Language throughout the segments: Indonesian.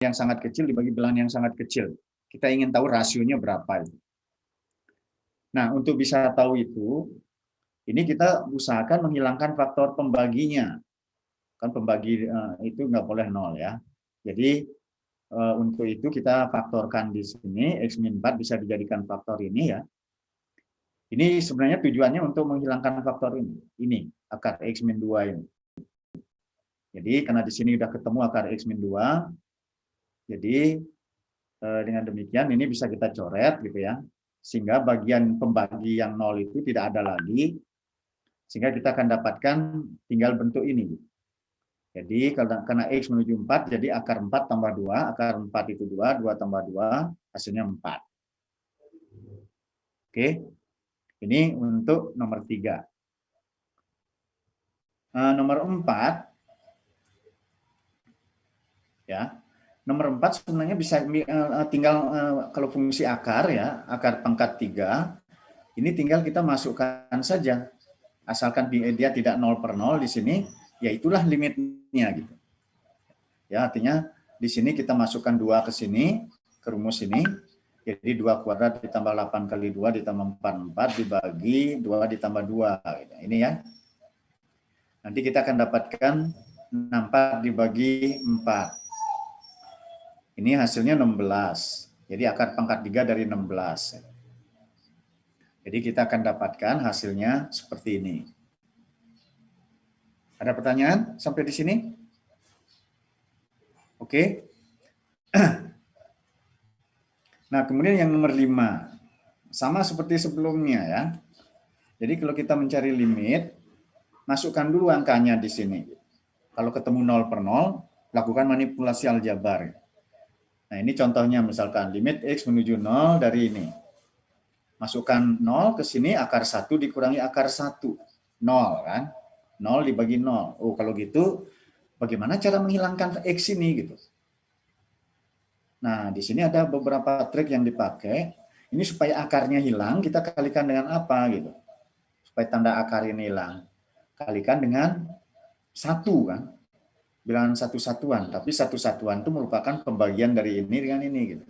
yang sangat kecil dibagi bilangan yang sangat kecil. Kita ingin tahu rasionya berapa itu. Nah, untuk bisa tahu itu, ini kita usahakan menghilangkan faktor pembaginya. Kan pembagi itu nggak boleh nol ya. Jadi untuk itu kita faktorkan di sini, X min 4 bisa dijadikan faktor ini ya. Ini sebenarnya tujuannya untuk menghilangkan faktor ini. Ini, akar X min 2 ini. Jadi karena di sini sudah ketemu akar X min 2, jadi dengan demikian ini bisa kita coret gitu ya. Sehingga bagian pembagi yang nol itu tidak ada lagi. Sehingga kita akan dapatkan tinggal bentuk ini. Jadi karena X menuju 4, jadi akar 4 tambah 2, akar 4 itu 2, 2 tambah 2, hasilnya 4. Oke, ini untuk nomor 3. Nomor 4, ya. Nomor 4 sebenarnya bisa tinggal kalau fungsi akar ya, akar pangkat 3, ini tinggal kita masukkan saja. Asalkan dia tidak 0/0 di sini, ya itulah limitnya gitu. Ya, artinya di sini kita masukkan 2 ke sini, ke rumus ini. Jadi 2 kuadrat ditambah 8 kali 2 ditambah 4 dibagi 2 ditambah 2. Ini ya. Nanti kita akan dapatkan 64 dibagi 4. Ini hasilnya 16. Jadi akar pangkat 3 dari 16. Jadi kita akan dapatkan hasilnya seperti ini. Ada pertanyaan sampai di sini? Oke. Nah, kemudian yang nomor 5. Sama seperti sebelumnya ya. Jadi kalau kita mencari limit, masukkan dulu angkanya di sini. Kalau ketemu 0/0, lakukan manipulasi aljabar. Nah, ini contohnya misalkan limit X menuju 0 dari ini. Masukkan 0 ke sini, akar 1 dikurangi akar 1. 0 kan? 0 dibagi 0. Oh, kalau gitu bagaimana cara menghilangkan X ini gitu. Nah, di sini ada beberapa trik yang dipakai. Ini supaya akarnya hilang, kita kalikan dengan apa gitu. Supaya tanda akar ini hilang. Kalikan dengan 1 kan. Bilangan satu satuan, tapi satu satuan itu merupakan pembagian dari ini dengan ini gitu.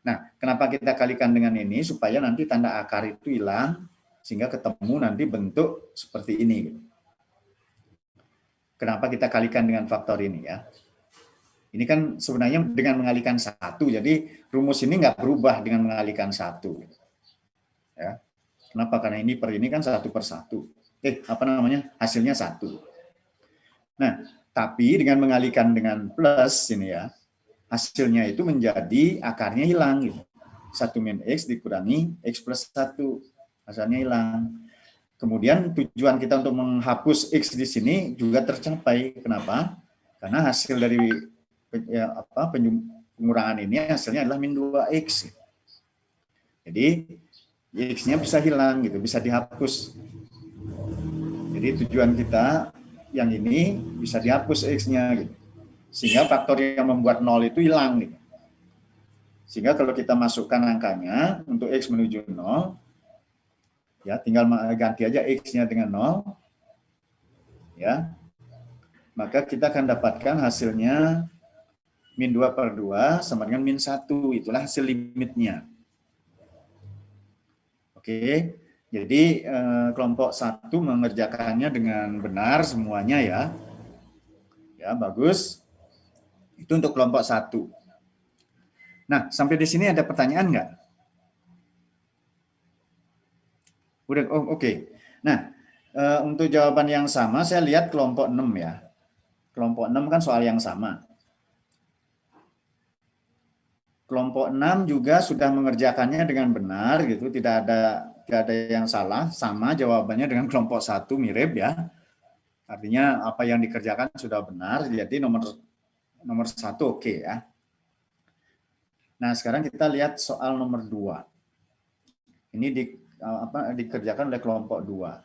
Nah, kenapa kita kalikan dengan ini? Supaya nanti tanda akar itu hilang, sehingga ketemu nanti bentuk seperti ini gitu. Kenapa kita kalikan dengan faktor ini ya? Ini kan sebenarnya dengan mengalikan 1, jadi rumus ini nggak berubah dengan mengalikan 1. Ya. Kenapa? Karena ini per ini kan 1/1. Apa namanya? Hasilnya 1. Nah, tapi dengan mengalikan dengan plus ini ya, hasilnya itu menjadi akarnya hilang gitu. 1 min X dikurangi X plus 1. Hasilnya hilang. Kemudian tujuan kita untuk menghapus X di sini juga tercapai. Kenapa? Karena hasil dari pengurangan ini hasilnya adalah min 2X. Jadi X-nya bisa hilang gitu, bisa dihapus. Jadi tujuan kita yang ini bisa dihapus X-nya gitu. Sehingga faktor yang membuat 0 itu hilang gitu. Sehingga kalau kita masukkan angkanya untuk X menuju 0, ya tinggal ganti aja X-nya dengan 0, ya, maka kita akan dapatkan hasilnya min 2/2 sama dengan min 1, itulah hasil limitnya. Oke, jadi kelompok 1 mengerjakannya dengan benar semuanya ya. Ya, bagus. Itu untuk kelompok 1. Nah, sampai di sini ada pertanyaan nggak? Udah, oke. Nah, untuk jawaban yang sama, saya lihat kelompok 6 ya. Kelompok 6 kan soal yang sama. Kelompok 6 juga sudah mengerjakannya dengan benar gitu, tidak ada yang salah, sama jawabannya dengan kelompok 1, mirip ya. Artinya apa yang dikerjakan sudah benar, jadi nomor 1 oke ya. Nah, sekarang kita lihat soal nomor 2. Ini dikerjakan oleh kelompok 2.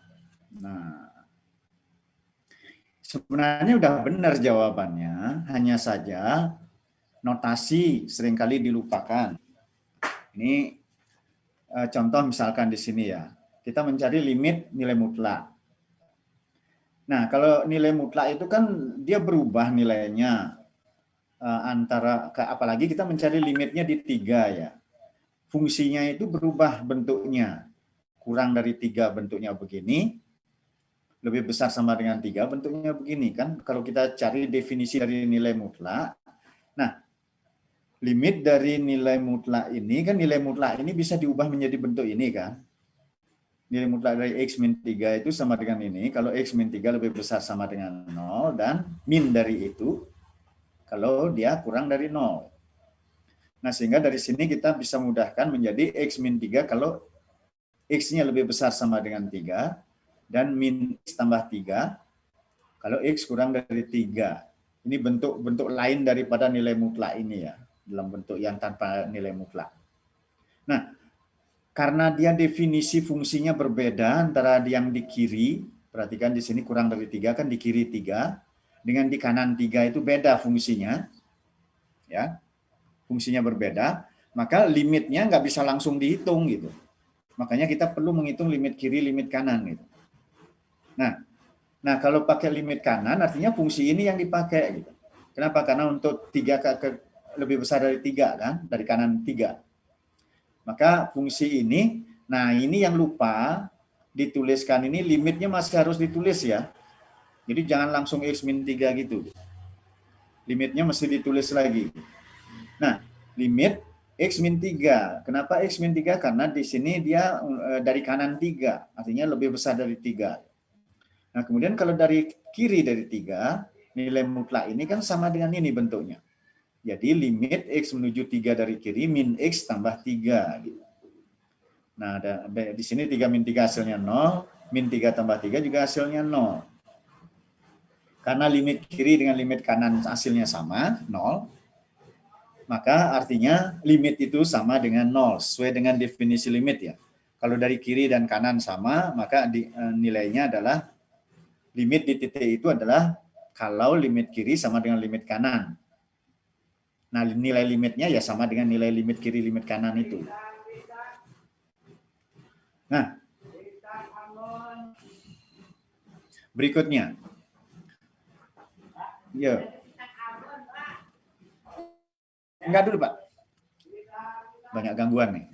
Nah, sebenarnya udah benar jawabannya, hanya saja notasi seringkali dilupakan. Ini contoh misalkan di sini ya, kita mencari limit nilai mutlak. Nah, kalau nilai mutlak itu kan dia berubah nilainya. apalagi kita mencari limitnya di 3 ya. Fungsinya itu berubah bentuknya. Kurang dari 3 bentuknya begini, lebih besar sama dengan 3 bentuknya begini kan. Kalau kita cari definisi dari nilai mutlak, nah limit dari nilai mutlak ini kan, nilai mutlak ini bisa diubah menjadi bentuk ini kan. Nilai mutlak dari X min 3 itu sama dengan ini, kalau X min 3 lebih besar sama dengan 0, dan min dari itu kalau dia kurang dari 0. Nah, sehingga dari sini kita bisa mudahkan menjadi X min 3 kalau X-nya lebih besar sama dengan 3, dan min X tambah 3 kalau X kurang dari 3. Ini bentuk lain daripada nilai mutlak ini ya, dalam bentuk yang tanpa nilai mutlak. Nah, karena dia definisi fungsinya berbeda antara yang di kiri, perhatikan di sini kurang dari 3 kan di kiri 3, dengan di kanan 3 itu beda fungsinya, ya, fungsinya berbeda, maka limitnya nggak bisa langsung dihitung gitu. Makanya kita perlu menghitung limit kiri, limit kanan gitu. Nah kalau pakai limit kanan artinya fungsi ini yang dipakai gitu. Kenapa? Karena untuk 3 lebih besar dari 3 kan, dari kanan 3. Maka fungsi ini, nah ini yang lupa dituliskan, ini limitnya masih harus ditulis ya. Jadi jangan langsung X min 3 gitu. Limitnya mesti ditulis lagi. Nah, limit X min 3. Kenapa X min 3? Karena di sini dia dari kanan 3, artinya lebih besar dari 3. Nah, kemudian kalau dari kiri dari 3, nilai mutlak ini kan sama dengan ini bentuknya. Jadi limit X menuju 3 dari kiri min X tambah 3 gitu. Nah, di sini 3 min 3 hasilnya 0, min 3 tambah 3 juga hasilnya 0. Karena limit kiri dengan limit kanan hasilnya sama, 0, maka artinya limit itu sama dengan 0, sesuai dengan definisi limit ya. Kalau dari kiri dan kanan sama, maka nilainya adalah, limit di titik itu adalah kalau limit kiri sama dengan limit kanan. Nah, nilai limitnya ya sama dengan nilai limit kiri, limit kanan itu. Nah, berikutnya. Ya. Enggak dulu, Pak. Banyak gangguan nih.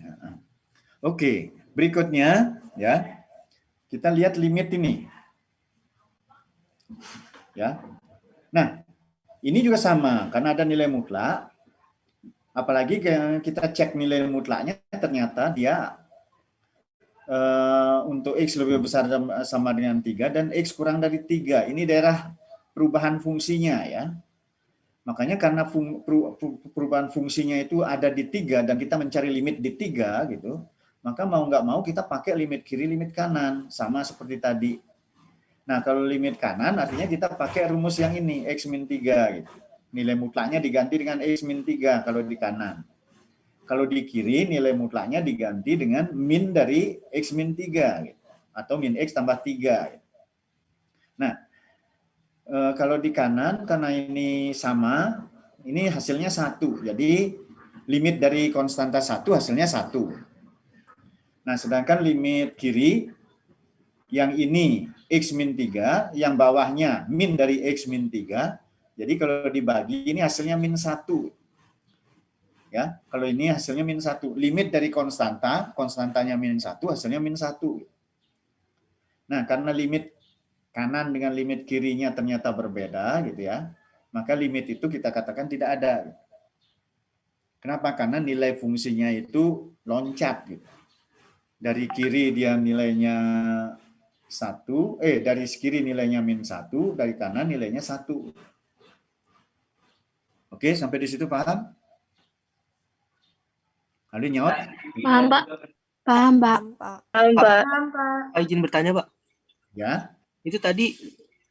Oke, berikutnya ya. Kita lihat limit ini. Ya. Nah, ini juga sama karena ada nilai mutlak. Apalagi kita cek nilai mutlaknya ternyata dia untuk X lebih besar sama dengan 3 dan X kurang dari 3. Ini daerah perubahan fungsinya ya. Makanya karena perubahan fungsinya itu ada di 3 dan kita mencari limit di 3 gitu, maka mau nggak mau kita pakai limit kiri, limit kanan, sama seperti tadi. Nah, kalau limit kanan artinya kita pakai rumus yang ini, X min 3 gitu. Nilai mutlaknya diganti dengan X min 3 kalau di kanan. Kalau di kiri nilai mutlaknya diganti dengan min dari X min 3 gitu, atau min X tambah 3 gitu. Nah, kalau di kanan karena ini sama, ini hasilnya 1. Jadi limit dari konstanta 1 hasilnya 1. Nah, sedangkan limit kiri yang ini X min 3, yang bawahnya min dari X min 3. Jadi kalau dibagi ini hasilnya min 1. Ya, kalau ini hasilnya min 1. Limit dari konstantanya min 1, hasilnya min 1. Nah, karena limit kanan dengan limit kirinya ternyata berbeda gitu ya, maka limit itu kita katakan tidak ada. Kenapa? Karena nilai fungsinya itu loncat gitu. Dari kiri dia nilainya 1, dari kiri nilainya min 1, dari kanan nilainya 1. Oke, sampai di situ paham? Lalu nyaut? Paham, Pak. Paham, Pak. Paham, Pak. Izin bertanya, Pak. Ya. Itu tadi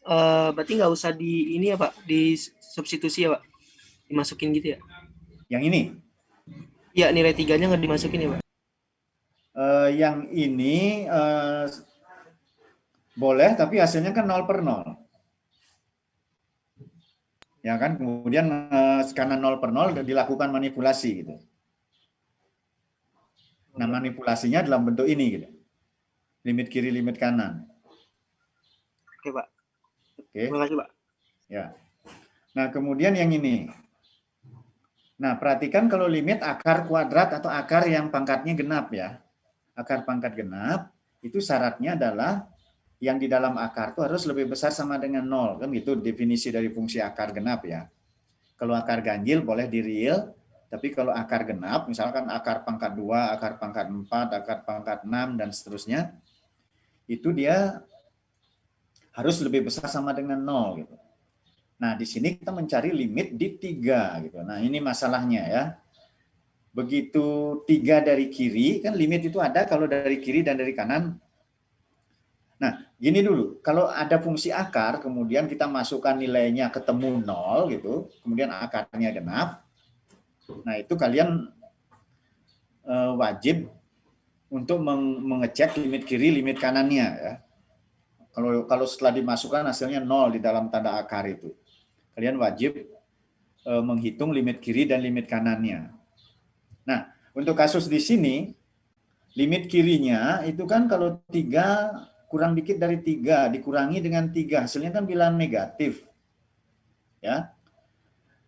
berarti nggak usah di ini ya, Pak, di substitusi ya, Pak, dimasukin gitu ya? Yang ini? Ya, nilai 3-nya nggak dimasukin ya, Pak? Yang ini boleh, tapi hasilnya kan 0 per 0. Ya kan, kemudian karena 0 per 0 dilakukan manipulasi gitu. Nah, manipulasinya dalam bentuk ini gitu. Limit kiri, limit kanan. Oke, Pak. Oke. Terima kasih, Pak. Ya. Nah, kemudian yang ini. Nah, perhatikan kalau limit akar kuadrat atau akar yang pangkatnya genap ya. Akar pangkat genap itu syaratnya adalah yang di dalam akar itu harus lebih besar sama dengan 0. Kan gitu definisi dari fungsi akar genap ya. Kalau akar ganjil boleh di real, tapi kalau akar genap, misalkan akar pangkat 2, akar pangkat 4, akar pangkat 6, dan seterusnya, itu dia harus lebih besar sama dengan 0. Gitu. Nah, di sini kita mencari limit di 3. Gitu. Nah, ini masalahnya ya. Begitu 3 dari kiri, kan limit itu ada kalau dari kiri dan dari kanan. Nah, gini dulu, kalau ada fungsi akar, kemudian kita masukkan nilainya ketemu 0, gitu, kemudian akarnya genap, nah itu kalian wajib untuk mengecek limit kiri, limit kanannya ya. Kalau setelah dimasukkan hasilnya 0 di dalam tanda akar itu, kalian wajib menghitung limit kiri dan limit kanannya. Nah, untuk kasus di sini, limit kirinya itu kan kalau 3 kurang dikit dari 3 dikurangi dengan 3, hasilnya kan bilangan negatif. Ya.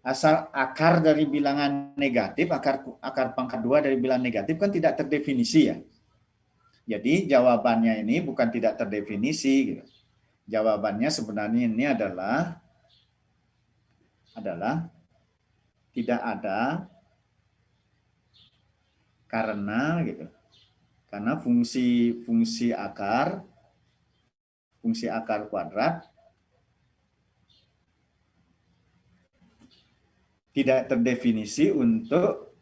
Asal akar dari bilangan negatif, akar pangkat 2 dari bilangan negatif kan tidak terdefinisi ya. Jadi jawabannya ini bukan tidak terdefinisi gitu. Jawabannya sebenarnya ini adalah tidak ada karena gitu. Karena fungsi akar kuadrat tidak terdefinisi untuk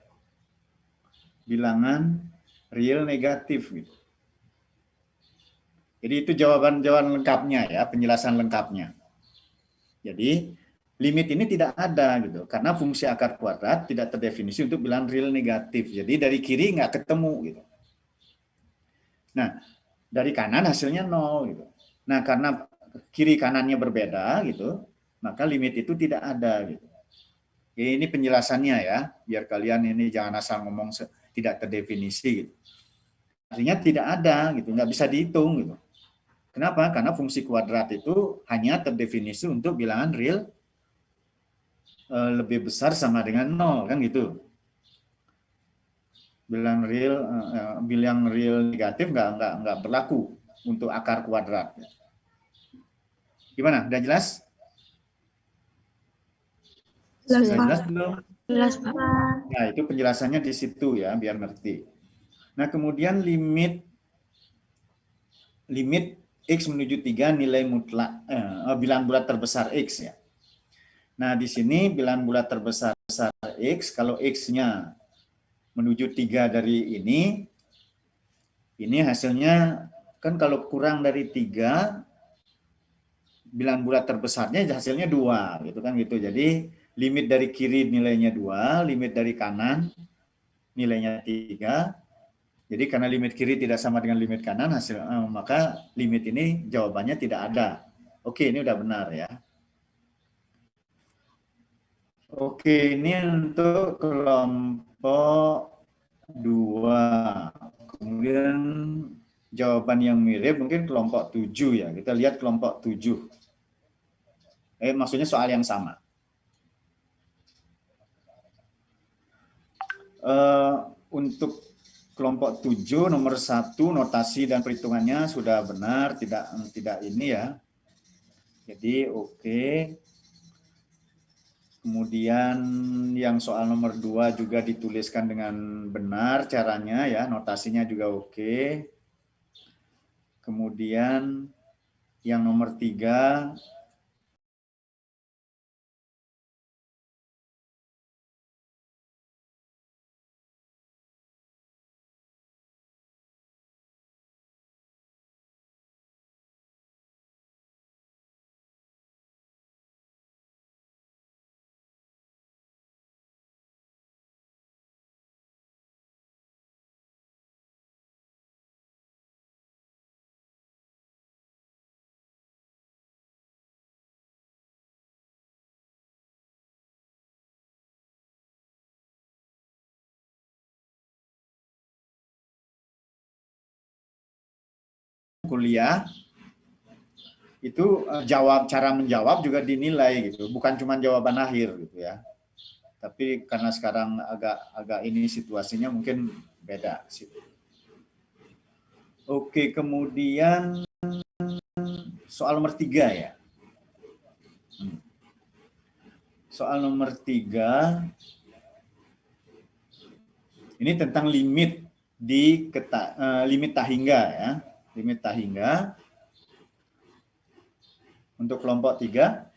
bilangan real negatif gitu. Jadi itu jawaban lengkapnya ya, penjelasan lengkapnya. Jadi limit ini tidak ada gitu, karena fungsi akar kuadrat tidak terdefinisi untuk bilangan real negatif. Jadi dari kiri nggak ketemu gitu. Nah, dari kanan hasilnya 0 gitu. Nah, karena kiri kanannya berbeda gitu, maka limit itu tidak ada gitu. Ini penjelasannya ya, biar kalian ini jangan asal ngomong tidak terdefinisi gitu. Artinya tidak ada gitu, nggak bisa dihitung gitu. Kenapa? Karena fungsi kuadrat itu hanya terdefinisi untuk bilangan real lebih besar sama dengan 0 kan gitu. Bilangan real negatif nggak berlaku untuk akar kuadrat. Gimana? Udah jelas? Jelas, Sudah Pak. jelas belum? Jelas, Pak. Nah, itu penjelasannya di situ ya, biar ngerti. Nah, kemudian limit X menuju 3 nilai mutlak, bilangan bulat terbesar X ya. Nah, di sini bilangan bulat terbesar X, kalau X-nya menuju 3 dari ini hasilnya, kan kalau kurang dari 3, bilangan bulat terbesarnya hasilnya 2, gitu kan gitu. Jadi, limit dari kiri nilainya 2, limit dari kanan nilainya 3. Jadi karena limit kiri tidak sama dengan limit kanan, maka limit ini jawabannya tidak ada. Oke, ini udah benar ya. Oke, ini untuk kelompok 2. Kemudian jawaban yang mirip mungkin kelompok 7 ya. Kita lihat kelompok 7. Maksudnya soal yang sama. Untuk kelompok 7 nomor 1 notasi dan perhitungannya sudah benar, tidak ini ya. Jadi oke. Kemudian yang soal nomor 2 juga dituliskan dengan benar caranya ya, notasinya juga oke. Kemudian yang nomor 3 kuliah itu cara menjawab juga dinilai gitu, bukan cuma jawaban akhir gitu ya. Tapi karena sekarang agak ini situasinya mungkin beda. Oke, kemudian soal nomor 3 ya. Soal nomor 3 ini tentang limit di limit tahingga ya. Limit tahingga untuk kelompok 3.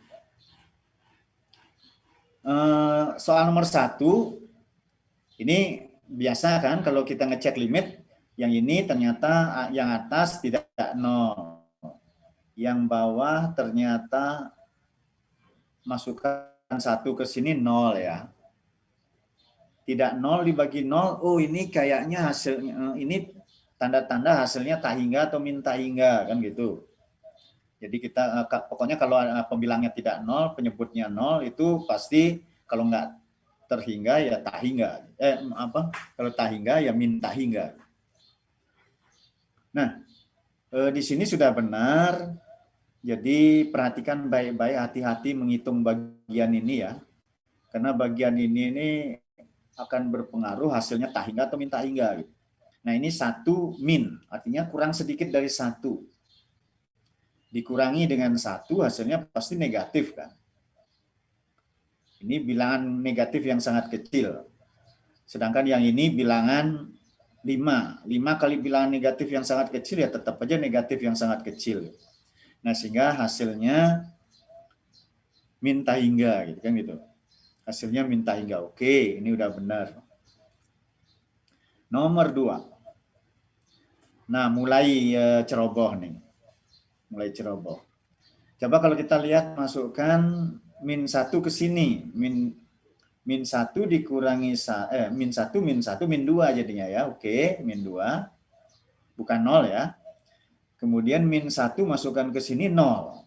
Soal nomor 1 ini biasa kan kalau kita ngecek limit, yang ini ternyata yang atas tidak 0, yang bawah ternyata masukkan 1 ke sini 0 ya. Tidak 0 dibagi 0, oh ini kayaknya hasilnya, ini tanda-tanda hasilnya tahingga atau min tahingga kan gitu. Jadi kita pokoknya kalau pembilangnya tidak 0, penyebutnya 0, itu pasti kalau nggak terhingga ya tahingga. Kalau tahingga ya min tahingga. Nah, di sini sudah benar. Jadi perhatikan baik-baik, hati-hati menghitung bagian ini ya. Karena bagian ini akan berpengaruh hasilnya tahingga atau min tahingga. Nah, ini 1 min, artinya kurang sedikit dari 1. Dikurangi dengan 1 hasilnya pasti negatif kan. Ini bilangan negatif yang sangat kecil. Sedangkan yang ini bilangan 5. 5 kali bilangan negatif yang sangat kecil ya tetap aja negatif yang sangat kecil. Nah, sehingga hasilnya min tahingga gitu kan gitu. Hasilnya min tahingga. Oke, ini udah benar. Nomor 2. Nah, mulai ceroboh nih. Mulai ceroboh. Coba kalau kita lihat masukkan min 1 ke sini. Min 1 dikurangi min 1 min 2 jadinya ya. Oke, min 2. Bukan 0 ya. Kemudian min 1 masukkan ke sini 0.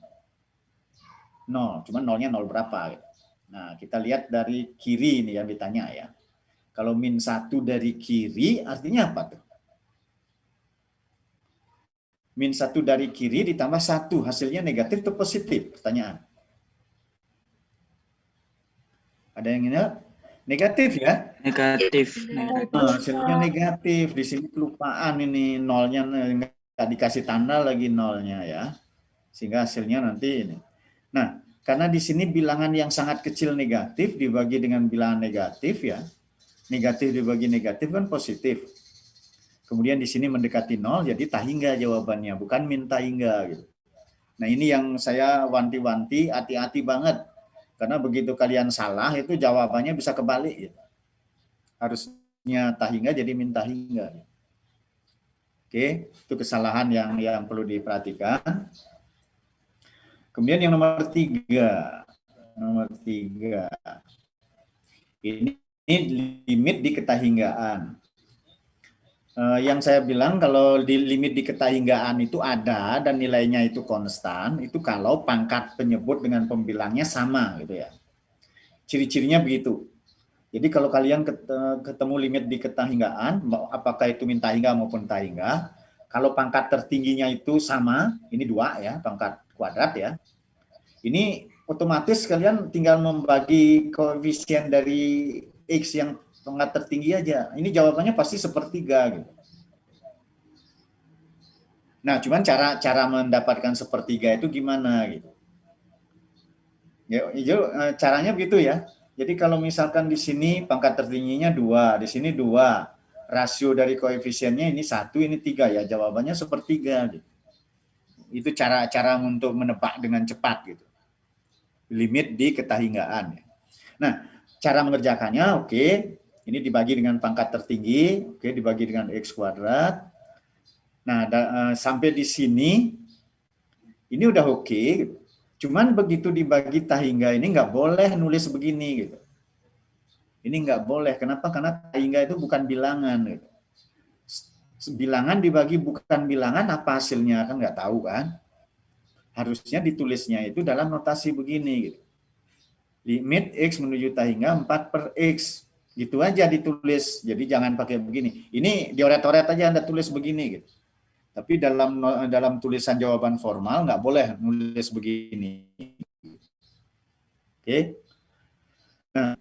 0, cuma 0-nya 0 berapa. Nah, kita lihat dari kiri ini yang ditanya ya. Kalau min 1 dari kiri artinya apa tuh? Min 1 dari kiri ditambah 1, hasilnya negatif atau positif? Pertanyaan. Ada yang ingat? Negatif ya? Negatif. Hasilnya negatif. Di sini kelupaan ini nolnya nggak dikasih tanda lagi nolnya ya. Sehingga hasilnya nanti ini. Nah, karena di sini bilangan yang sangat kecil negatif dibagi dengan bilangan negatif ya. Negatif dibagi negatif kan positif. Kemudian di sini mendekati 0, jadi tahingga jawabannya, bukan min tahingga gitu. Nah, ini yang saya wanti-wanti, hati-hati banget. Karena begitu kalian salah, itu jawabannya bisa kebalik. Gitu. Harusnya tahingga jadi min tahingga. Oke, itu kesalahan yang perlu diperhatikan. Kemudian yang nomor 3. Nomor 3. Ini limit di ketahinggaan. Yang saya bilang kalau di limit di ketahinggaan itu ada dan nilainya itu konstan, itu kalau pangkat penyebut dengan pembilangnya sama gitu ya. Ciri-cirinya begitu. Jadi kalau kalian ketemu limit di ketahinggaan, apakah itu min tahingga maupun tahingga, kalau pangkat tertingginya itu sama, ini 2 ya, pangkat kuadrat ya. Ini otomatis kalian tinggal membagi koefisien dari X yang pangkat tertinggi aja. Ini jawabannya pasti sepertiga gitu. Nah, cuman cara mendapatkan sepertiga itu gimana gitu. Ya, caranya begitu ya. Jadi kalau misalkan di sini pangkat tertingginya 2, di sini 2. Rasio dari koefisiennya ini 1, ini 3 ya. Jawabannya sepertiga gitu. Itu cara untuk menebak dengan cepat gitu. Limit di ketahinggaan. Nah, cara mengerjakannya oke. Ini dibagi dengan pangkat tertinggi, oke, dibagi dengan X kuadrat. Nah, sampai di sini, ini udah oke. Cuman begitu dibagi tahingga ini nggak boleh nulis begini gitu. Ini nggak boleh. Kenapa? Karena tahingga itu bukan bilangan. Gitu. Bilangan dibagi bukan bilangan, apa hasilnya kan nggak tahu kan? Harusnya ditulisnya itu dalam notasi begini gitu. Limit X menuju tahingga 4/X. Gitu aja ditulis. Jadi jangan pakai begini. Ini dioret-oret aja Anda tulis begini gitu. Tapi dalam tulisan jawaban formal nggak boleh nulis begini. Oke. Nah,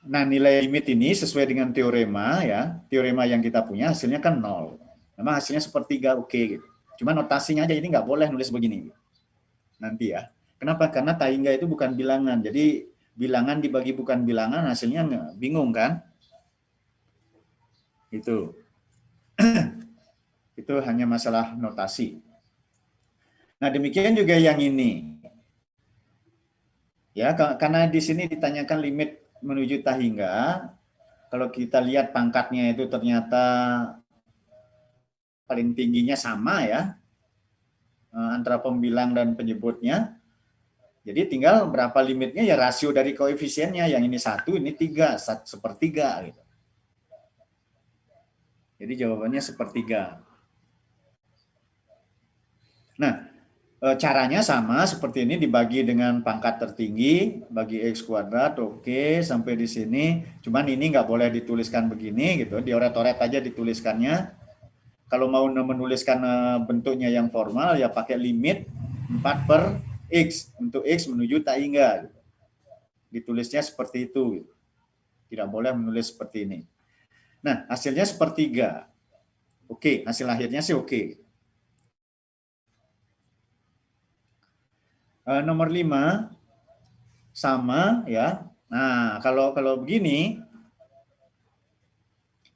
Nah, nilai limit ini sesuai dengan teorema ya, teorema yang kita punya hasilnya kan 0. Memang hasilnya sepertiga oke gitu. Cuma notasinya aja ini nggak boleh nulis begini. Nanti ya. Kenapa? Karena tahingga itu bukan bilangan. Jadi bilangan dibagi bukan bilangan hasilnya bingung kan? Itu. Itu hanya masalah notasi. Nah, demikian juga yang ini. Ya, karena di sini ditanyakan limit menuju tahingga. Kalau kita lihat pangkatnya itu ternyata paling tingginya sama ya, antara pembilang dan penyebutnya. Jadi tinggal berapa limitnya ya rasio dari koefisiennya. Yang ini 1, ini 3, 1/3 gitu. Jadi jawabannya 1/3. Nah, caranya sama seperti ini, dibagi dengan pangkat tertinggi, bagi X kuadrat, oke, sampai di sini. Cuman ini nggak boleh dituliskan begini gitu, dioret-oret aja dituliskannya. Kalau mau menuliskan bentuknya yang formal, ya pakai limit 4/X, untuk X menuju tahingga. Gitu. Ditulisnya seperti itu. Gitu. Tidak boleh menulis seperti ini. Nah, hasilnya 1/3. Oke, hasil akhirnya sih oke. Nomor 5 sama ya. Nah, kalau begini,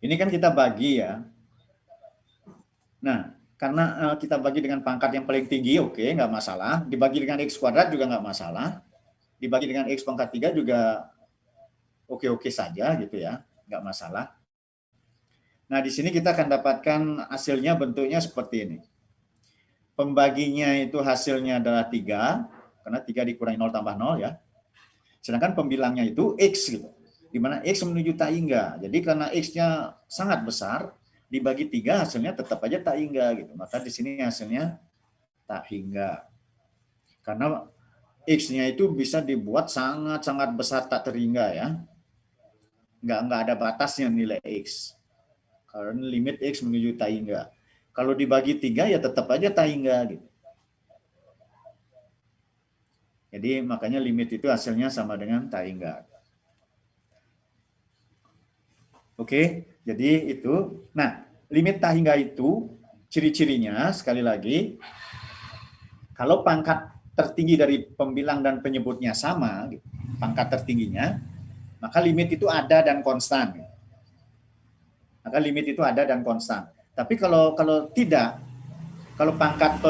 ini kan kita bagi ya. Nah, karena kita bagi dengan pangkat yang paling tinggi, oke, nggak masalah. Dibagi dengan X kuadrat juga nggak masalah. Dibagi dengan X pangkat 3 juga oke-oke saja gitu ya, nggak masalah. Nah, di sini kita akan dapatkan hasilnya bentuknya seperti ini. Pembaginya itu hasilnya adalah 3, karena 3 dikurangi 0 tambah 0 ya. Sedangkan pembilangnya itu X gitu. Di mana X menuju tahingga. Jadi karena X-nya sangat besar, dibagi 3 hasilnya tetap aja tahingga gitu. Maka di sini hasilnya tahingga. Karena X-nya itu bisa dibuat sangat-sangat besar tak terhingga ya. Nggak ada batasnya nilai X. Karena limit X menuju tahingga. Kalau dibagi 3 ya tetap aja tahingga gitu. Jadi makanya limit itu hasilnya sama dengan tahingga. Oke, jadi itu. Nah, limit tahingga itu ciri-cirinya sekali lagi, kalau pangkat tertinggi dari pembilang dan penyebutnya sama, pangkat tertingginya, maka limit itu ada dan konstan. Maka limit itu ada dan konstan. Tapi kalau tidak, kalau pangkat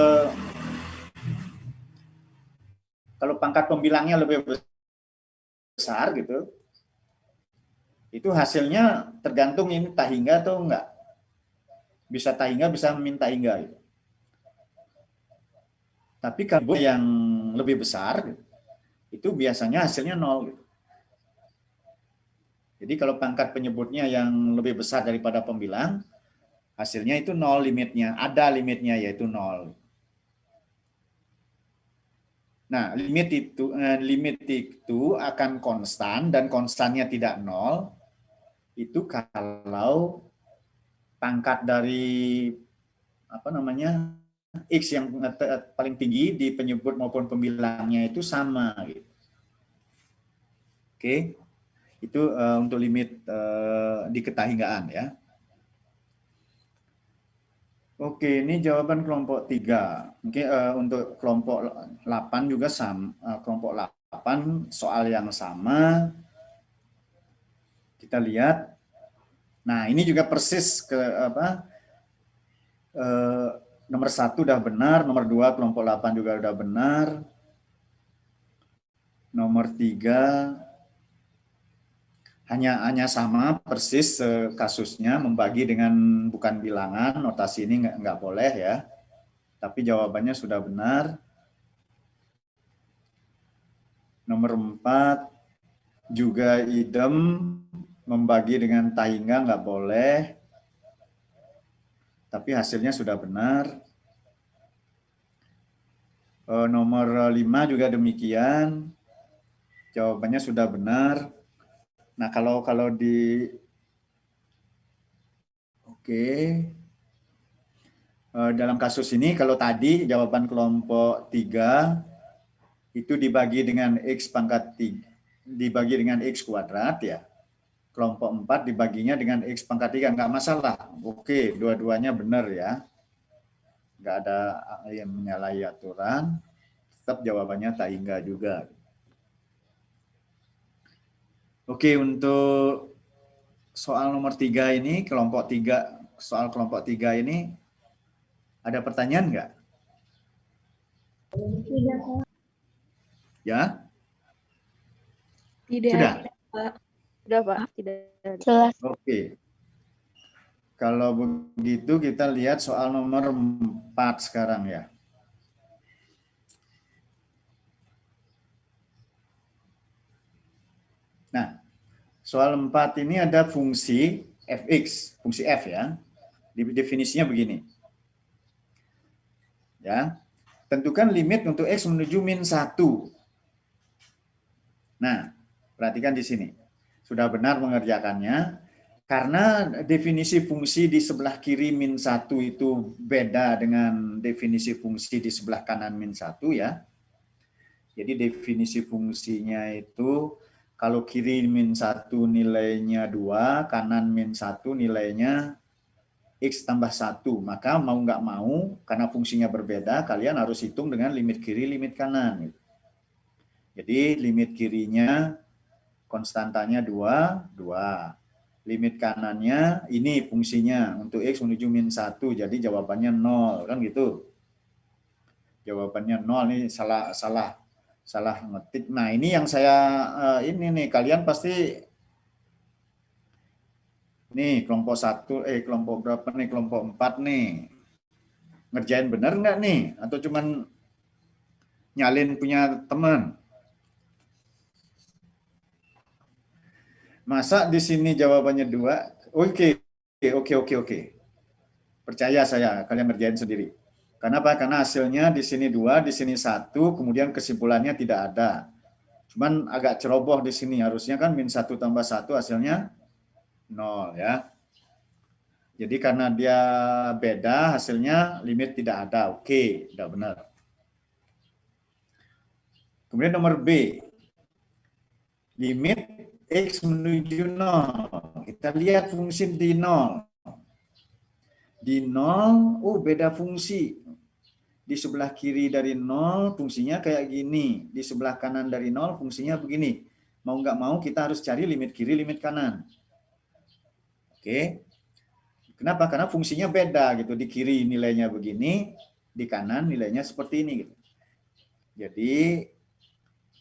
pembilangnya lebih besar gitu, itu hasilnya tergantung ini tahingga atau enggak. Bisa tahingga, bisa minta hingga. Gitu. Tapi kalau yang lebih besar, gitu, itu biasanya hasilnya 0. Gitu. Jadi kalau pangkat penyebutnya yang lebih besar daripada pembilang, hasilnya itu 0 limitnya. Ada limitnya yaitu 0. Nah, limit itu akan konstan dan konstannya tidak 0 itu kalau pangkat dari X yang paling tinggi di penyebut maupun pembilangnya itu sama gitu. Oke. Itu untuk limit di ketahinggaan ya. Oke, ini jawaban kelompok 3. Mungkin untuk kelompok 8 juga sama. Kelompok 8 soal yang sama. Kita lihat. Nah, ini juga persis ke nomor 1 udah benar, nomor 2 kelompok 8 juga udah benar. Nomor 3 hanya sama persis kasusnya, membagi dengan bukan bilangan, notasi ini nggak boleh ya. Tapi jawabannya sudah benar. Nomor 4 juga idem, membagi dengan tahingga nggak boleh. Tapi hasilnya sudah benar. Nomor 5 juga demikian. Jawabannya sudah benar. Nah, kalau di dalam kasus ini kalau tadi jawaban kelompok 3 itu dibagi dengan X pangkat 3, dibagi dengan X kuadrat ya. kelompok 4 dibaginya dengan X pangkat 3, nggak masalah. Oke, dua-duanya benar ya. Nggak ada yang menyalahi aturan, tetap jawabannya tak hingga juga. Oke, untuk soal nomor 3 ini, soal kelompok 3 ini, ada pertanyaan nggak? Ya? Tidak. Sudah? Sudah, Pak. Tidak. Jelas. Oke. Kalau begitu kita lihat soal nomor 4 sekarang ya. Nah, soal 4 ini ada fungsi fx, fungsi f ya. Definisinya begini. Ya. Tentukan limit untuk x menuju min 1. Nah, perhatikan di sini. Sudah benar mengerjakannya. Karena definisi fungsi di sebelah kiri min 1 itu beda dengan definisi fungsi di sebelah kanan min 1 ya. Jadi definisi fungsinya itu kalau kiri min 1 nilainya 2, kanan min 1 nilainya X tambah 1. Maka mau nggak mau, karena fungsinya berbeda, kalian harus hitung dengan limit kiri, limit kanan. Jadi limit kirinya konstantanya 2, 2. Limit kanannya ini fungsinya untuk X menuju min 1, jadi jawabannya 0, kan gitu. Jawabannya 0, ini salah ngetik. Nah, ini yang saya ini nih, kalian pasti nih kelompok 1 kelompok berapa nih, kelompok 4 nih. Ngerjain bener nggak nih atau cuman nyalin punya teman? Masa di sini jawabannya 2? Oke. Percaya saya, kalian ngerjain sendiri. Kenapa? Karena hasilnya di sini 2, di sini 1, kemudian kesimpulannya tidak ada. Cuman agak ceroboh di sini, harusnya kan min 1 tambah 1 hasilnya 0 ya. Jadi karena dia beda hasilnya limit tidak ada. Oke, tidak benar. Kemudian nomor B. Limit X menuju 0. Kita lihat fungsi di 0. Di 0, beda fungsi. Di sebelah kiri dari 0 fungsinya kayak gini. Di sebelah kanan dari 0 fungsinya begini. Mau nggak mau kita harus cari limit kiri, limit kanan. Oke. Kenapa? Karena fungsinya beda gitu. Di kiri nilainya begini, di kanan nilainya seperti ini gitu. Jadi,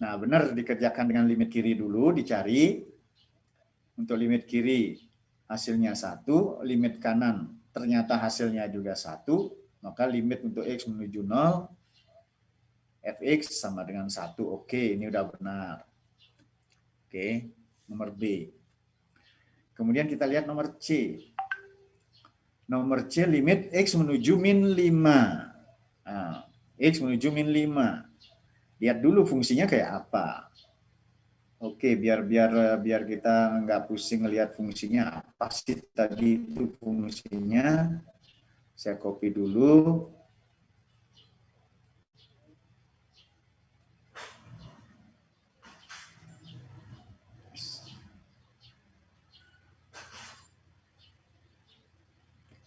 nah benar dikerjakan dengan limit kiri dulu, dicari. Untuk limit kiri hasilnya 1, limit kanan ternyata hasilnya juga 1, maka limit untuk X menuju 0, fx sama dengan 1. Oke, ini udah benar. Oke, nomor B. Kemudian kita lihat nomor C. Nomor C, limit X menuju min 5. Nah, X menuju min 5. Lihat dulu fungsinya kayak apa. Oke, biar kita nggak pusing ngelihat fungsinya apa sih tadi itu fungsinya. Saya copy dulu.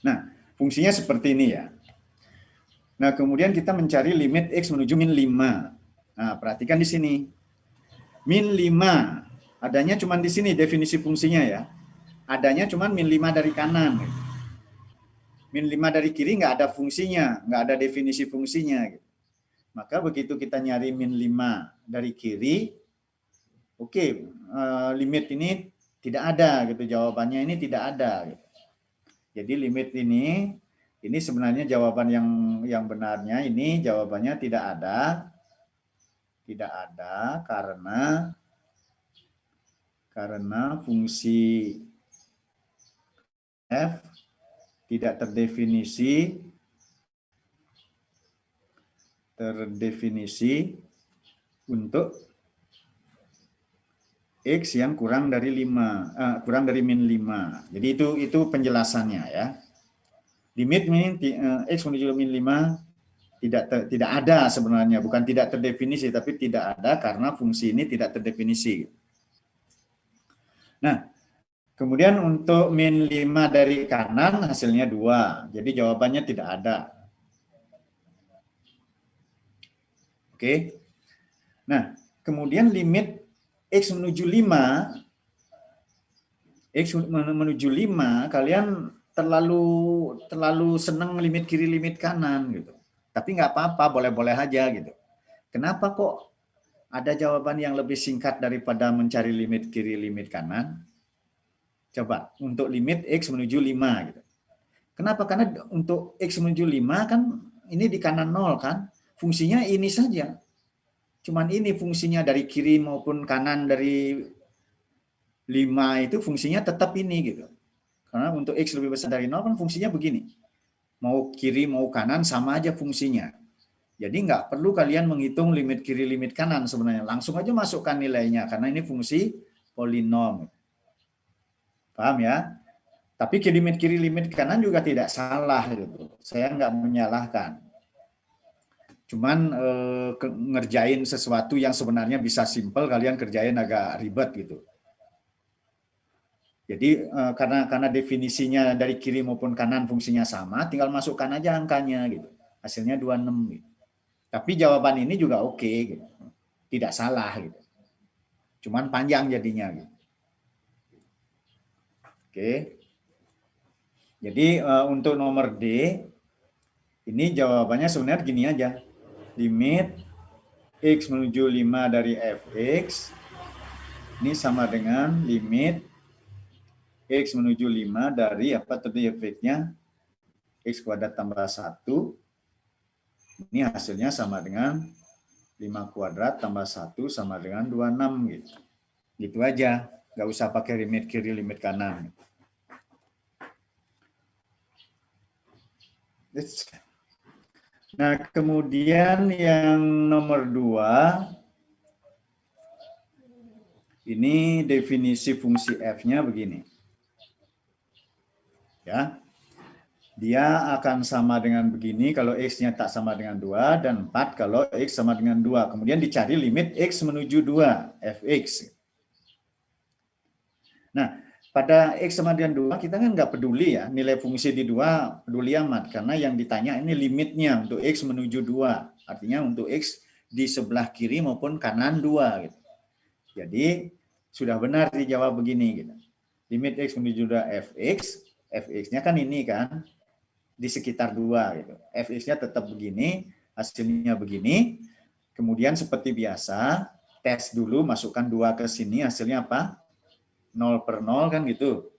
Nah, fungsinya seperti ini ya. Nah, kemudian kita mencari limit X menuju min 5. Nah, perhatikan di sini. Min 5, adanya cuma di sini definisi fungsinya ya. Adanya cuma min 5 dari kanan. Min 5 dari kiri nggak ada fungsinya, nggak ada definisi fungsinya. Maka begitu kita nyari min 5 dari kiri, oke, limit ini tidak ada gitu, jawabannya ini tidak ada. Gitu. Jadi limit ini sebenarnya jawaban yang benarnya ini jawabannya tidak ada. Tidak ada karena fungsi f tidak terdefinisi untuk X yang kurang dari min 5. Jadi itu penjelasannya ya. Limit X menuju min 5 tidak ada sebenarnya, bukan tidak terdefinisi, tapi tidak ada karena fungsi ini tidak terdefinisi. Nah, Kemudian untuk min 5 dari kanan hasilnya 2. Jadi jawabannya tidak ada. Oke. Nah, kemudian limit X menuju 5, X menuju 5, kalian terlalu senang limit kiri, limit kanan gitu. Tapi nggak apa-apa, boleh-boleh aja gitu. Kenapa kok ada jawaban yang lebih singkat daripada mencari limit kiri, limit kanan? Coba, untuk limit X menuju 5 gitu. Kenapa? Karena untuk X menuju 5 kan ini di kanan 0 kan, fungsinya ini saja. Cuman ini fungsinya dari kiri maupun kanan dari 5 itu fungsinya tetap ini gitu. Karena untuk X lebih besar dari 0 kan fungsinya begini. Mau kiri mau kanan sama aja fungsinya. Jadi nggak perlu kalian menghitung limit kiri limit kanan sebenarnya. Langsung aja masukkan nilainya karena ini fungsi polinom. Paham ya? Tapi limit kiri limit kanan juga tidak salah gitu. Saya nggak menyalahkan. Cuman ngerjain sesuatu yang sebenarnya bisa simple, kalian kerjain agak ribet gitu. Jadi karena definisinya dari kiri maupun kanan fungsinya sama, tinggal masukkan aja angkanya gitu. Hasilnya 26 gitu. Tapi jawaban ini juga oke gitu. Tidak salah gitu. Cuman panjang jadinya gitu. Oke. Jadi untuk nomor D ini jawabannya sebenarnya gini aja. Limit X menuju 5 dari fx ini sama dengan limit X menuju 5 dari apa tadi fx-nya X kuadrat tambah 1. Ini hasilnya sama dengan 5 kuadrat tambah 1 sama dengan 26 gitu. Gitu aja, nggak usah pakai limit kiri limit kanan. Nah, kemudian yang nomor 2, ini definisi fungsi f-nya begini. Ya, dia akan sama dengan begini kalau x-nya tak sama dengan 2 dan 4 kalau x sama dengan 2. Kemudian dicari limit x menuju 2, fx. Nah, pada X sama dengan 2 kita kan nggak peduli ya, nilai fungsi di 2 peduli amat, karena yang ditanya ini limitnya untuk X menuju 2, artinya untuk X di sebelah kiri maupun kanan 2. Gitu. Jadi sudah benar dijawab begini. Gitu. Limit X menuju 2 fx, fx-nya kan ini kan, di sekitar 2. Gitu. Fx-nya tetap begini, hasilnya begini, kemudian seperti biasa, tes dulu, masukkan 2 ke sini, hasilnya apa? 0 per 0 kan gitu.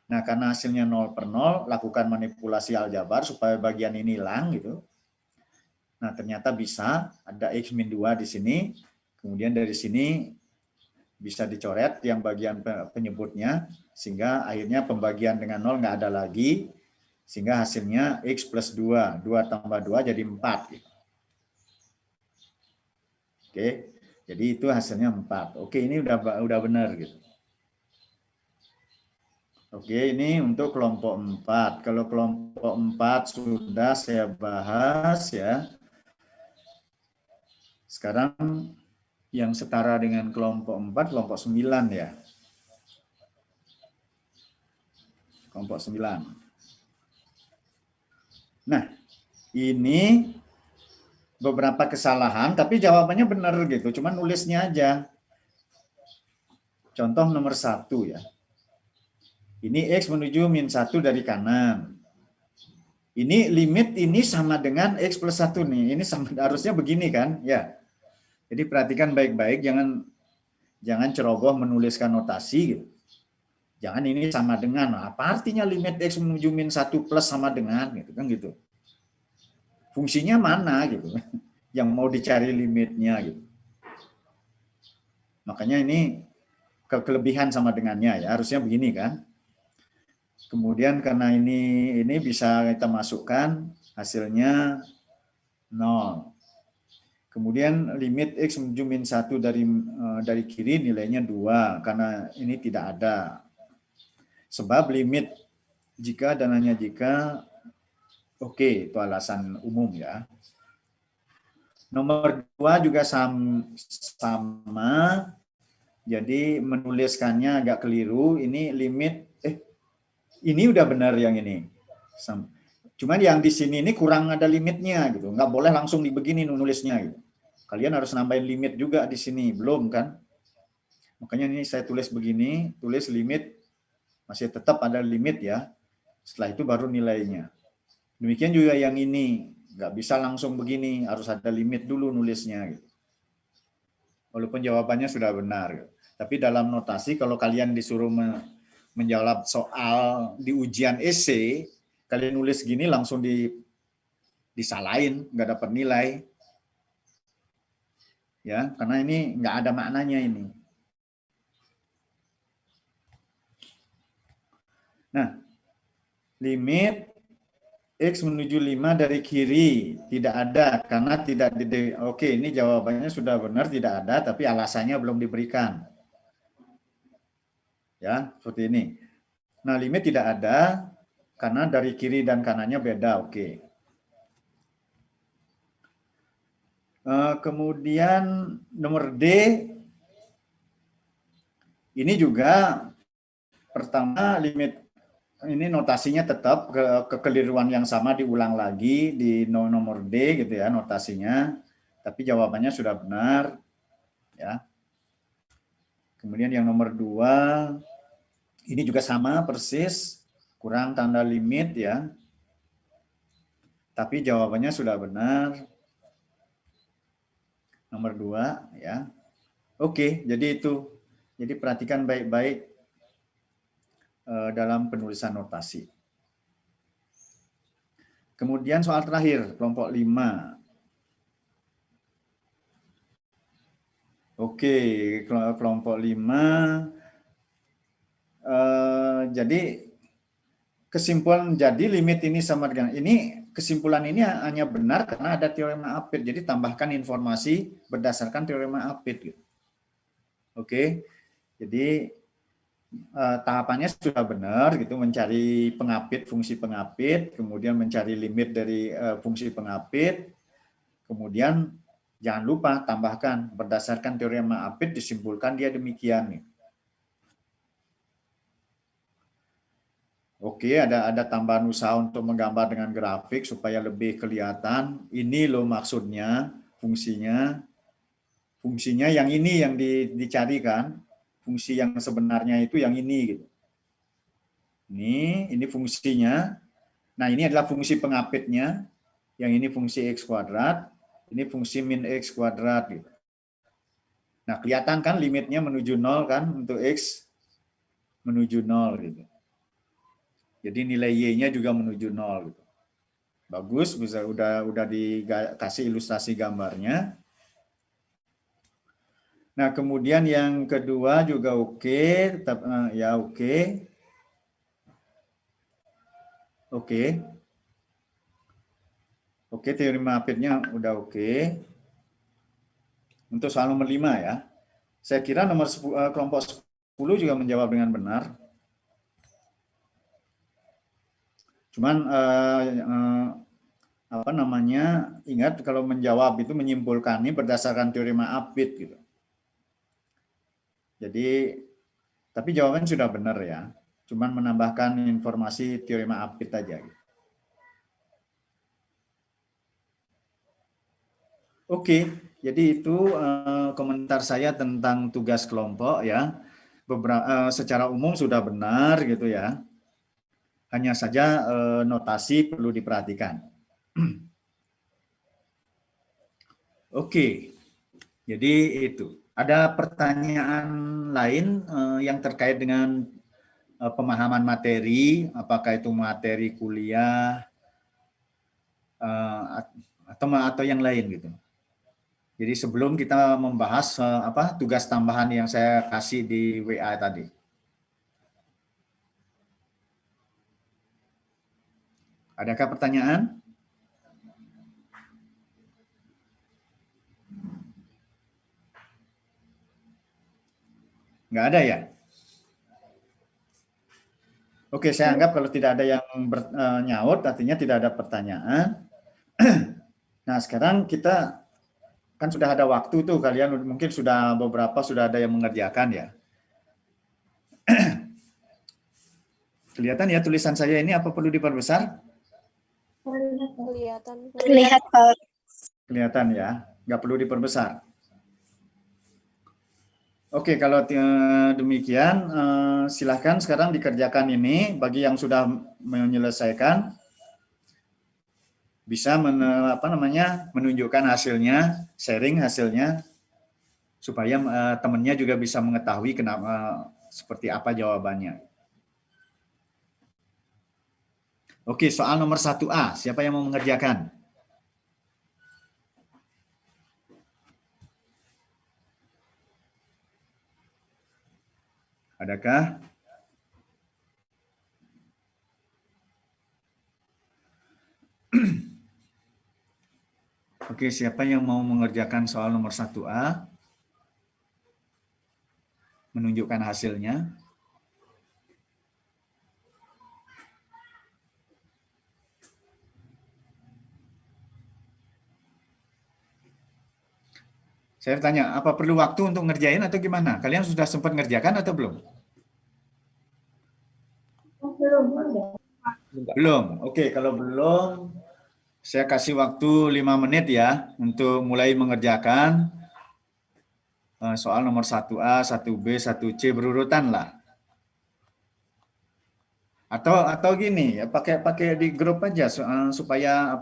Nah, karena hasilnya 0 per 0, lakukan manipulasi aljabar supaya bagian ini hilang gitu. Nah, ternyata bisa ada X min 2 di sini. Kemudian dari sini bisa dicoret yang bagian penyebutnya, sehingga akhirnya pembagian dengan 0 nggak ada lagi, sehingga hasilnya X plus 2. 2 tambah 2 jadi 4. Gitu. Oke, jadi itu hasilnya 4. Oke, ini udah benar gitu. Oke, ini untuk kelompok 4. Kalau kelompok 4 sudah saya bahas ya. Sekarang yang setara dengan kelompok 4, kelompok 9 ya. Kelompok 9. Nah, ini beberapa kesalahan, tapi jawabannya benar gitu. Cuma nulisnya aja. Contoh nomor 1 ya. Ini X menuju min 1 dari kanan. Ini limit ini sama dengan X plus 1 nih. Ini sama, harusnya begini kan? Ya. Jadi perhatikan baik-baik, jangan ceroboh menuliskan notasi gitu. Jangan ini sama dengan, apa artinya limit X menuju min 1 plus sama dengan gitu kan gitu. Fungsinya mana gitu. Yang mau dicari limitnya gitu. Makanya ini kelebihan sama dengannya ya, harusnya begini kan. Kemudian karena ini bisa kita masukkan hasilnya 0. Kemudian limit X menuju min 1 dari kiri nilainya 2 karena ini tidak ada. Sebab limit jika dan hanya jika oke, itu alasan umum ya. Nomor 2 juga sama. Jadi menuliskannya agak keliru. Ini limit Ini udah benar yang ini. Cuman yang di sini ini kurang ada limitnya gitu. Nggak boleh langsung dibegini nulisnya gitu. Kalian harus nambahin limit juga di sini, belum kan? Makanya ini saya tulis begini, tulis limit, masih tetap ada limit ya. Setelah itu baru nilainya. Demikian juga yang ini, nggak bisa langsung begini, harus ada limit dulu nulisnya gitu. Walaupun jawabannya sudah benar gitu. Tapi dalam notasi kalau kalian disuruh menjawab soal di ujian esai, kalian nulis gini langsung disalahin, nggak dapat nilai. Ya, karena ini nggak ada maknanya ini. Nah, limit X menuju 5 dari kiri tidak ada karena tidak oke, ini jawabannya sudah benar tidak ada, tapi alasannya belum diberikan. Ya, seperti ini. Nah, limit tidak ada karena dari kiri dan kanannya beda, oke. Kemudian nomor D, ini juga pertama limit, ini notasinya tetap kekeliruan yang sama diulang lagi di nomor D gitu ya notasinya, tapi jawabannya sudah benar ya. Kemudian yang nomor 2, ini juga sama persis, kurang tanda limit ya, tapi jawabannya sudah benar. Nomor 2 ya. Oke, jadi itu. Jadi perhatikan baik-baik dalam penulisan notasi. Kemudian soal terakhir, kelompok 5. Oke, kelompok 5. Jadi kesimpulan jadi limit ini sama dengan ini, kesimpulan ini hanya benar karena ada teorema Apit. Jadi tambahkan informasi berdasarkan teorema Apit gitu. Oke. Jadi tahapannya sudah benar gitu, mencari pengapit, fungsi pengapit, kemudian mencari limit dari fungsi pengapit, kemudian jangan lupa tambahkan berdasarkan teorema Apit disimpulkan dia demikian nih. Oke, ada tambahan usaha untuk menggambar dengan grafik supaya lebih kelihatan. Ini loh maksudnya, fungsinya yang ini yang dicarikan. Fungsi yang sebenarnya itu yang ini gitu. Ini fungsinya. Nah, ini adalah fungsi pengapitnya. Yang ini fungsi X kuadrat, ini fungsi min X kuadrat gitu. Nah, kelihatan kan limitnya menuju 0 kan untuk X menuju 0 gitu. Jadi nilai Y-nya juga menuju 0 gitu. Bagus, bisa udah dikasih ilustrasi gambarnya. Nah, kemudian yang kedua juga oke, tetap ya oke. Oke. Oke, teorema Apitnya udah oke. Untuk soal nomor 5 ya. Saya kira nomor 10, kelompok 10 juga menjawab dengan benar. Cuman apa namanya, ingat kalau menjawab itu menyimpulkan ini berdasarkan teorema Apit gitu. Jadi, tapi jawaban sudah benar ya. Cuman menambahkan informasi teorema Apit aja. Oke, jadi itu komentar saya tentang tugas kelompok ya. Secara umum sudah benar gitu ya. Hanya saja notasi perlu diperhatikan. Oke, jadi itu. Ada pertanyaan lain yang terkait dengan pemahaman materi, apakah itu materi kuliah atau yang lain gitu. Jadi sebelum kita membahas tugas tambahan yang saya kasih di WA tadi. Adakah pertanyaan? Nggak ada ya? Oke, saya anggap kalau tidak ada yang nyaut, artinya tidak ada pertanyaan. Nah, sekarang kita kan sudah ada waktu tuh, kalian mungkin sudah beberapa sudah ada yang mengerjakan ya. Kelihatan ya tulisan saya ini, apa perlu diperbesar? Kelihatan. Terlihat, Pak. Kelihatan ya, nggak perlu diperbesar. Oke, kalau demikian, silahkan sekarang dikerjakan ini. Bagi yang sudah menyelesaikan, bisa menunjukkan hasilnya, sharing hasilnya, supaya temannya juga bisa mengetahui kenapa seperti apa jawabannya. Oke, soal nomor 1A, siapa yang mau mengerjakan? Adakah? Oke, siapa yang mau mengerjakan soal nomor 1A? Menunjukkan hasilnya. Saya tanya, apa perlu waktu untuk ngerjain atau gimana? Kalian sudah sempat ngerjakan atau belum? Belum. Oke, kalau belum, saya kasih waktu 5 menit ya untuk mulai mengerjakan soal nomor 1A, 1B, 1C berurutan lah. Atau gini, ya pakai di grup aja supaya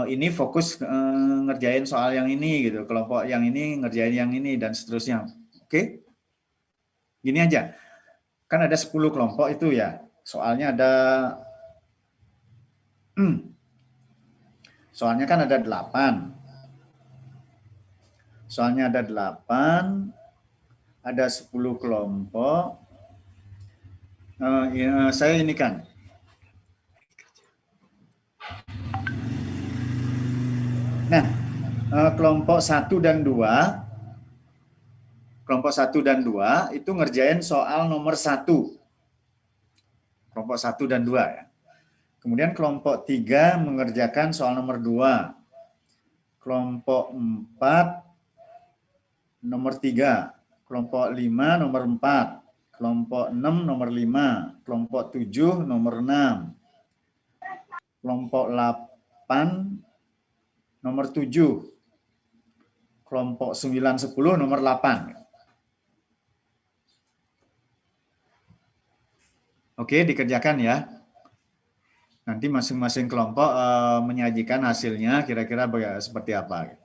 ini fokus ngerjain soal yang ini gitu, kelompok yang ini ngerjain yang ini dan seterusnya. Oke? Gini aja. Kan ada 10 kelompok itu ya. Soalnya ada soalnya kan ada 8. Soalnya ada 8, ada 10 kelompok. Saya ini kan. Nah, kelompok 1 dan 2, kelompok 1 dan 2 itu ngerjain soal nomor 1. Kelompok 1 dan 2 ya. Kemudian kelompok 3 mengerjakan soal nomor 2. Kelompok 4 nomor 3. Kelompok 5 nomor 4. Kelompok 6 nomor 5. Kelompok 7 nomor 6. Kelompok 8 nomor 7. Kelompok 9, 10 nomor 8. Oke, dikerjakan ya. Nanti masing-masing kelompok menyajikan hasilnya kira-kira seperti apa.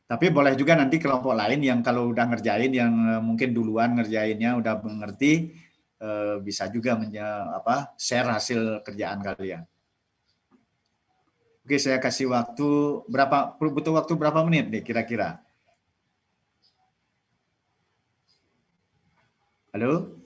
Tapi boleh juga nanti kelompok lain yang kalau udah ngerjain, yang mungkin duluan ngerjainnya udah mengerti, bisa juga share hasil kerjaan kalian. Oke, saya kasih waktu butuh waktu berapa menit nih kira-kira? Halo?